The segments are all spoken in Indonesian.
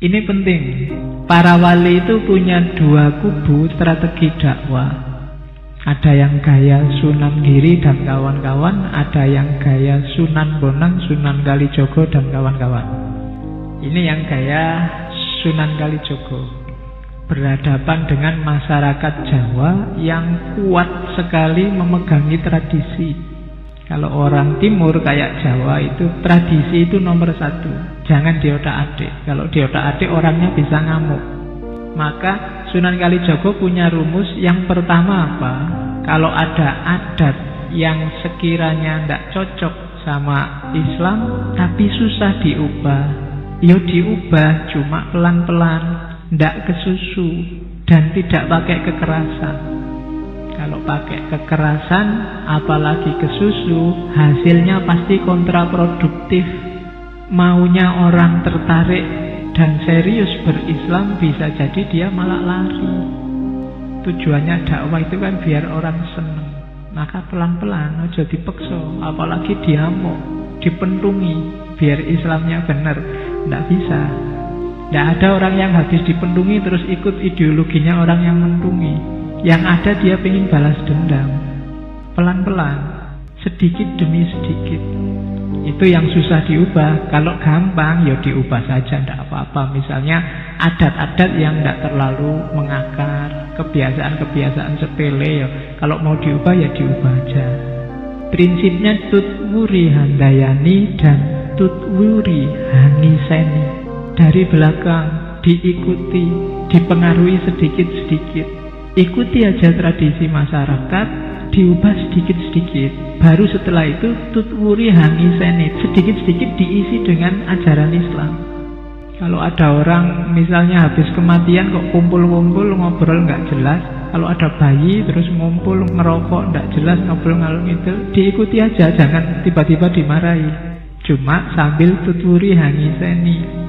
Ini penting. Para wali itu punya dua kubu strategi dakwah. Ada yang gaya Sunan Giri dan kawan-kawan, ada yang gaya Sunan Bonang, Sunan Kalijogo dan kawan-kawan. Ini yang gaya Sunan Kalijogo, berhadapan dengan masyarakat Jawa yang kuat sekali memegangi tradisi. Kalau orang timur kayak Jawa itu, tradisi itu nomor satu. Jangan diotak-atik. Kalau diotak-atik orangnya bisa ngamuk. Maka Sunan Kalijogo punya rumus. Yang pertama apa? Kalau ada adat yang sekiranya tidak cocok sama Islam tapi susah diubah, ya diubah cuma pelan-pelan, tidak kesusu dan tidak pakai kekerasan. Kalau pakai kekerasan, apalagi kesusu, hasilnya pasti kontraproduktif. Maunya orang tertarik dan serius berislam, bisa jadi dia malah lari. Tujuannya dakwah itu kan biar orang seneng. Maka pelan-pelan, aja dipeksa. Apalagi diamuk, dipentungi, biar Islamnya benar. Tidak bisa. Tidak ada orang yang habis dipentungi terus ikut ideologinya orang yang mentungi. Yang ada dia pengen balas dendam. Pelan-pelan, sedikit demi sedikit. Itu yang susah diubah. Kalau gampang ya diubah saja, tidak apa-apa. Misalnya adat-adat yang tidak terlalu mengakar, kebiasaan-kebiasaan sepele ya, kalau mau diubah ya diubah aja. Prinsipnya tutwuri handayani dan tutwuri haniseni. Dari belakang diikuti, dipengaruhi sedikit-sedikit. Ikuti aja tradisi masyarakat, diubah sedikit-sedikit. Baru setelah itu tutwuri hangiseni, sedikit-sedikit diisi dengan ajaran Islam. Kalau ada orang misalnya habis kematian kok kumpul-kumpul ngobrol nggak jelas, kalau ada bayi terus ngumpul ngerokok nggak jelas, ngobrol ngalung itu, diikuti aja, jangan tiba-tiba dimarahi. Cuma sambil tutwuri hangiseni.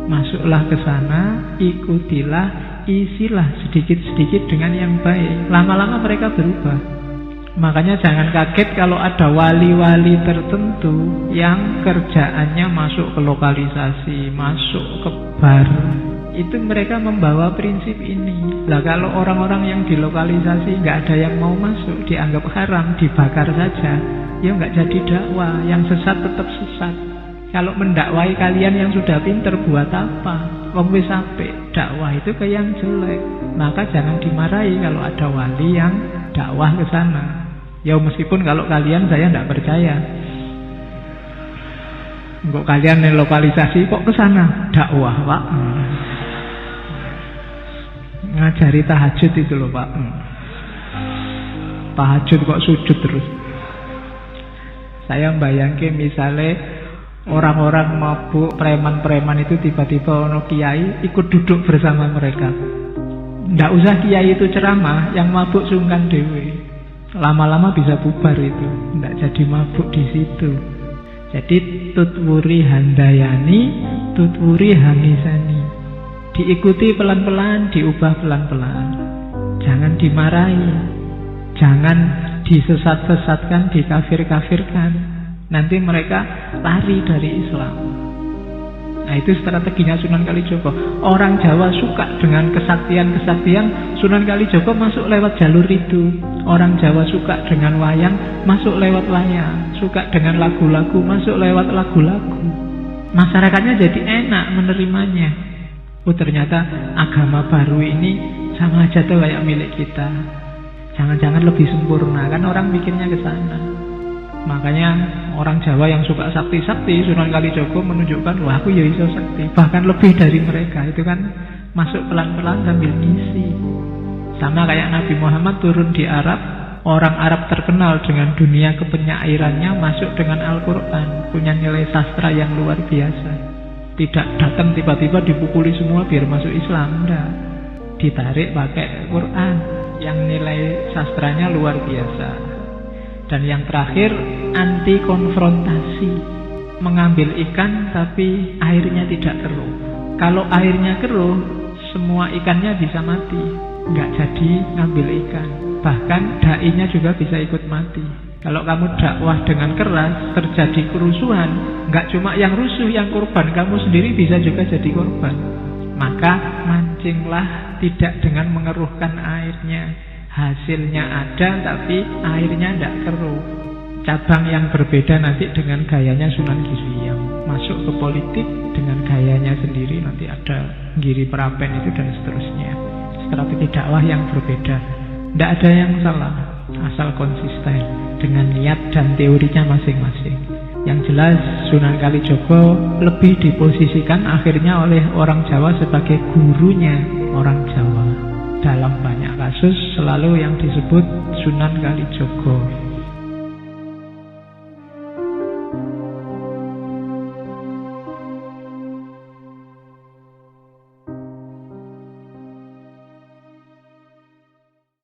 Masuklah ke sana, ikutilah, isilah sedikit-sedikit dengan yang baik. Lama-lama mereka berubah. Makanya jangan kaget kalau ada wali-wali tertentu yang kerjaannya masuk ke lokalisasi, masuk ke bar. Itu mereka membawa prinsip ini. Lah kalau orang-orang yang di lokalisasi nggak ada yang mau masuk, dianggap haram, dibakar saja, ya nggak jadi dakwah. Yang sesat tetap sesat. Kalau mendakwai kalian yang sudah pinter, buat apa? Wong wis apik, dakwah itu ke yang jelek. Maka jangan dimarahi kalau ada wali yang dakwah ke sana. Ya meskipun kalau kalian saya tidak percaya. Kok kalian yang lokalisasi kok ke sana dakwah, Pak? Ngajari tahajud itu loh, Pak. Tahajud kok sujud terus. Saya bayangin misalnya orang-orang mabuk, preman-preman itu tiba-tiba ono kiai ikut duduk bersama mereka. Nggak usah kiai itu ceramah, yang mabuk sungkan dewe. Lama-lama bisa bubar itu, nggak jadi mabuk di situ. Jadi tutwuri handayani, tutwuri hangisani. Diikuti pelan-pelan, diubah pelan-pelan. Jangan dimarahi, jangan disesat-sesatkan, dikafir-kafirkan. Nanti mereka lari dari Islam. Nah itu strateginya Sunan Kalijogo. Orang Jawa suka dengan kesaktian-kesaktian, Sunan Kalijogo masuk lewat jalur itu. Orang Jawa suka dengan wayang, masuk lewat wayang. Suka dengan lagu-lagu, masuk lewat lagu-lagu. Masyarakatnya jadi enak menerimanya. Oh ternyata agama baru ini sama aja tuh kayak milik kita. Jangan-jangan lebih sempurna, kan orang mikirnya ke sana. Makanya orang Jawa yang suka sakti-sakti, Sunan Kalijogo menunjukkan, wah aku ya iso sakti, bahkan lebih dari mereka. Itu kan masuk pelan-pelan sambil ngisi. Sama kayak Nabi Muhammad turun di Arab, orang Arab terkenal dengan dunia kepenyairannya, masuk dengan Al-Quran, punya nilai sastra yang luar biasa. Tidak datang tiba-tiba dipukuli semua biar masuk Islam, enggak. Ditarik pakai Quran yang nilai sastranya luar biasa. Dan yang terakhir, anti konfrontasi. Mengambil ikan tapi airnya tidak keruh. Kalau airnya keruh, semua ikannya bisa mati. Nggak jadi ngambil ikan. Bahkan dai-nya juga bisa ikut mati. Kalau kamu dakwah dengan keras, terjadi kerusuhan, nggak cuma yang rusuh, yang korban, kamu sendiri bisa juga jadi korban. Maka mancinglah tidak dengan mengeruhkan airnya. Hasilnya ada tapi airnya tidak keruh. Cabang yang berbeda nanti dengan gayanya Sunan Giri, yang masuk ke politik dengan gayanya sendiri, nanti ada Giri Prapen itu dan seterusnya. Strategi dakwah yang berbeda. Tidak ada yang salah, asal konsisten dengan niat dan teorinya masing-masing. Yang jelas Sunan Kalijogo lebih diposisikan akhirnya oleh orang Jawa sebagai gurunya orang Jawa. Dalam banyak kasus selalu yang disebut Sunan Kalijogo.